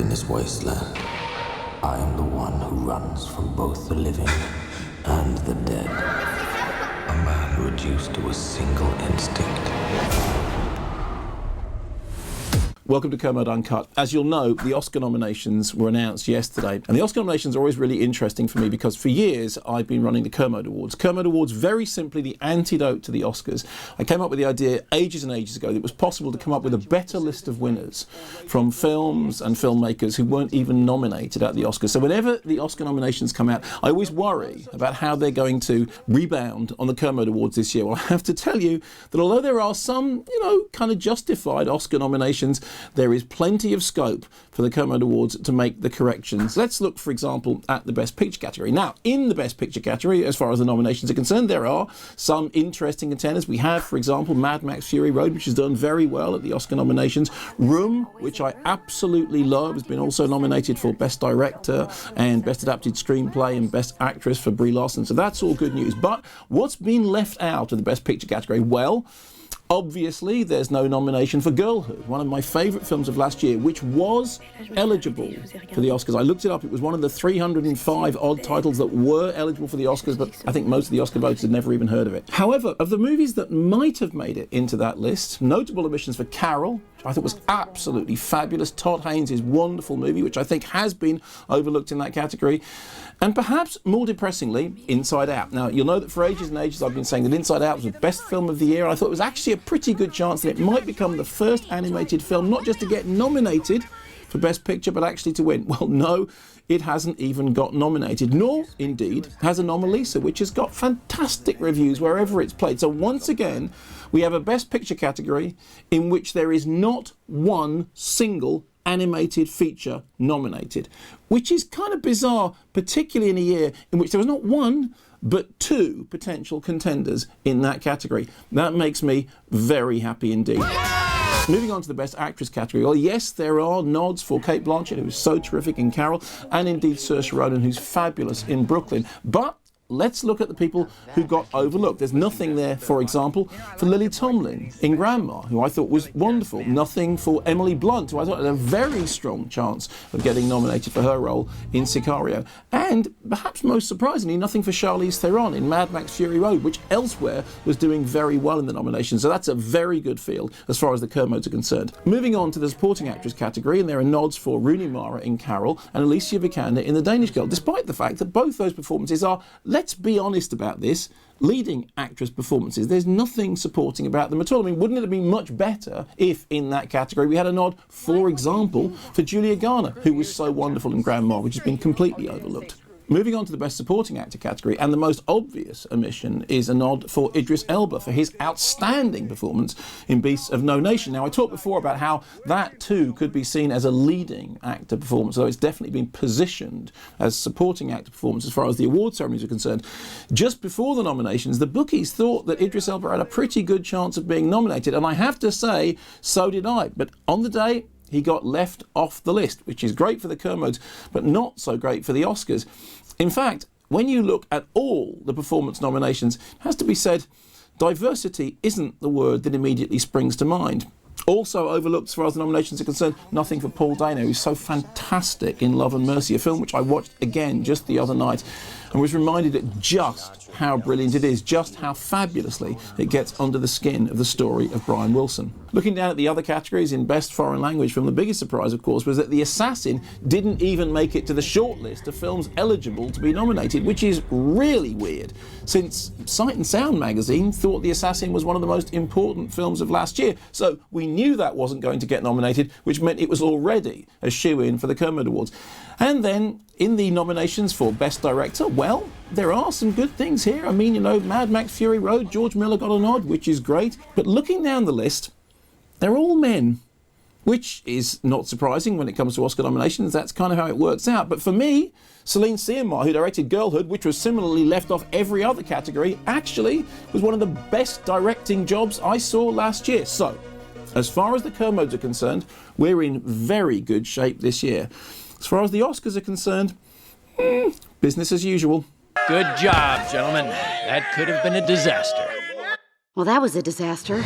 in this wasteland. I am the one who runs from both the living and the dead. A man reduced to a single instinct. Welcome to Kermode Uncut. As you'll know, the Oscar nominations were announced yesterday. And the Oscar nominations are always really interesting for me because for years I've been running the Kermode Awards. Kermode Awards, very simply the antidote to the Oscars. I came up with the idea ages and ages ago that it was possible to come up with a better list of winners from films and filmmakers who weren't even nominated at the Oscars. So whenever the Oscar nominations come out, I always worry about how they're going to rebound on the Kermode Awards this year. Well, I have to tell you that although there are some, kind of justified Oscar nominations, there is plenty of scope for the Kermode Awards to make the corrections. Let's look, for example, at the Best Picture category. Now, in the Best Picture category, as far as the nominations are concerned, there are some interesting contenders. We have, for example, Mad Max Fury Road, which has done very well at the Oscar nominations. Room, which I absolutely love, has been also nominated for Best Director and Best Adapted Screenplay and Best Actress for Brie Larson. So that's all good news. But what's been left out of the Best Picture category? Well, obviously, there's no nomination for Girlhood, one of my favourite films of last year, which was eligible for the Oscars. I looked it up. It was one of the 305 odd titles that were eligible for the Oscars, but I think most of the Oscar voters had never even heard of it. However, of the movies that might have made it into that list, notable omissions for Carol, which I thought was absolutely fabulous. Todd Haynes' wonderful movie, which I think has been overlooked in that category. And perhaps more depressingly, Inside Out. Now, you'll know that for ages and ages I've been saying that Inside Out was the best film of the year. I thought it was actually a pretty good chance that it might become the first animated film not just to get nominated for Best Picture, but actually to win. Well, no, it hasn't even got nominated, nor, indeed, has Anomalies, which has got fantastic reviews wherever it's played. So once again, we have a Best Picture category in which there is not one single animated feature nominated, which is kind of bizarre, particularly in a year in which there was not one but two potential contenders in that category. That makes me very happy indeed. Moving on to the Best Actress category. Well, yes, there are nods for Cate Blanchett, who is so terrific in Carol, and indeed Saoirse Ronan, who's fabulous in Brooklyn. But let's look at the people who got overlooked. There's nothing there, for example, for Lily Tomlin in Grandma, who I thought was wonderful. Nothing for Emily Blunt, who I thought had a very strong chance of getting nominated for her role in Sicario. And perhaps most surprisingly, nothing for Charlize Theron in Mad Max Fury Road, which elsewhere was doing very well in the nominations. So that's a very good field as far as the Kermodes are concerned. Moving on to the Supporting Actress category, and there are nods for Rooney Mara in Carol and Alicia Vikander in The Danish Girl, despite the fact that both those performances are, let's be honest about this, leading actress performances. There's nothing supporting about them at all. I mean, wouldn't it have been much better if in that category we had a nod, for example, for Julia Garner, who was so wonderful in Grandma, which has been completely overlooked. Moving on to the Best Supporting Actor category, and the most obvious omission is a nod for Idris Elba for his outstanding performance in Beasts of No Nation. Now, I talked before about how that too could be seen as a leading actor performance, although it's definitely been positioned as supporting actor performance as far as the award ceremonies are concerned. Just before the nominations, the bookies thought that Idris Elba had a pretty good chance of being nominated, and I have to say, so did I. But on the day, he got left off the list, which is great for the Kermodes, but not so great for the Oscars. In fact, when you look at all the performance nominations, it has to be said, diversity isn't the word that immediately springs to mind. Also overlooked as far as the nominations are concerned, nothing for Paul Dano, who's so fantastic in Love and Mercy, a film which I watched again just the other night and was reminded at just how brilliant it is, just how fabulously it gets under the skin of the story of Brian Wilson. Looking down at the other categories in Best Foreign Language film, the biggest surprise, of course, was that The Assassin didn't even make it to the shortlist of films eligible to be nominated, which is really weird, since Sight and Sound magazine thought The Assassin was one of the most important films of last year. So we knew that wasn't going to get nominated, which meant it was already a shoo-in for the Kermode Awards. And then in the nominations for Best Director, well, there are some good things here. I mean, Mad Max Fury Road, George Miller got a nod, which is great. But looking down the list, they're all men, which is not surprising when it comes to Oscar nominations. That's kind of how it works out. But for me, Celine Sciamma, who directed Girlhood, which was similarly left off every other category, actually was one of the best directing jobs I saw last year. So, as far as the Kermodes are concerned, we're in very good shape this year. As far as the Oscars are concerned, business as usual. Good job, gentlemen. That could have been a disaster. Well, that was a disaster.